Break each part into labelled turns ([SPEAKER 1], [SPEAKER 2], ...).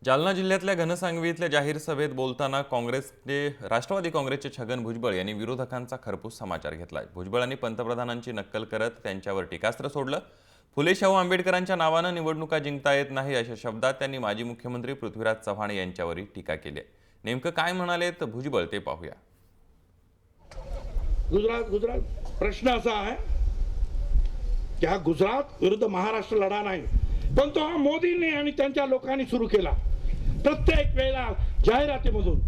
[SPEAKER 1] जालना जिल्ह्यातल्या घनसांगवीतल्या जाहीर सभेत बोलताना राष्ट्रवादी काँग्रेसचे छगन भुजबळ यांनी विरोधकांचा खरपूस समाचार घेतलाय। भुजबळांनी पंतप्रधानांची नक्कल करत त्यांच्यावर टीकास्त्र सोडलं। फुले शाहू आंबेडकरांच्या नावानं निवडणुका जिंकता येत नाही अशा शब्दात त्यांनी माजी मुख्यमंत्री पृथ्वीराज चव्हाण यांच्यावरही टीका केली आहे। नेमकं काय म्हणालेत भुजबळ ते पाहूया।
[SPEAKER 2] गुजरात प्रश्न असा आहे की हा गुजरात विरुद्ध महाराष्ट्र लढा नाही, पण तो हा मोदींनी आणि त्यांच्या लोकांनी सुरू केला। प्रत्येक वेळेला जाहिरातीमधून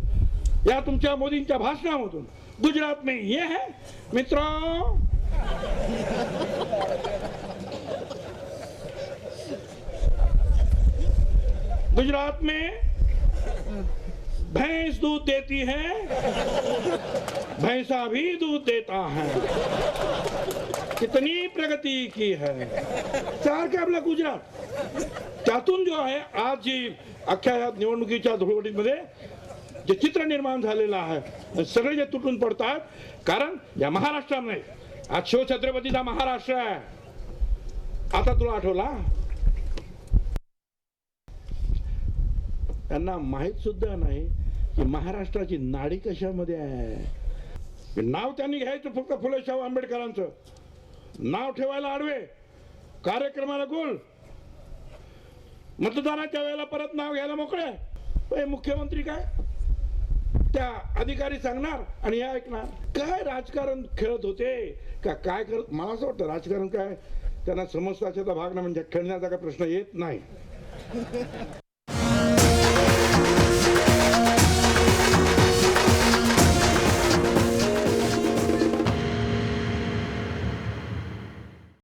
[SPEAKER 2] या तुमच्या मोदींच्या भाषणामधून गुजरात में ये है मित्रों, गुजरात में भैंस दूध देती है, भैंसा भी दूध देता है, कितनी प्रगति की है। सारखं आपला गुजरात त्यातून जो आहे आज जी अख्ख्या निवडणुकीच्या धुळवटीमध्ये जे चित्र निर्माण झालेलं आहे, सगळे जे तुटून पडतात, कारण या महाराष्ट्रामध्ये आज शिवछत्रपतीचा महाराष्ट्र आहे। आता तुला आठवला, त्यांना माहित सुद्धा नाही की महाराष्ट्राची नाडी कशामध्ये आहे। नाव त्यांनी घ्यायचं फक्त फुले शाहू आंबेडकरांचं नाव ठेवायला आडवे, कार्यक्रमाला गोल, मतदानाच्या वेळेला परत नाव घ्यायला मोकळे। मुख्यमंत्री काय त्या अधिकारी सांगणार आणि हे ऐकणार। काय राजकारण खेळत होते का काय करत, मला असं वाटतं राजकारण काय त्यांना समजताचा भाग ना, म्हणजे खेळण्याचा काय प्रश्न येत नाही।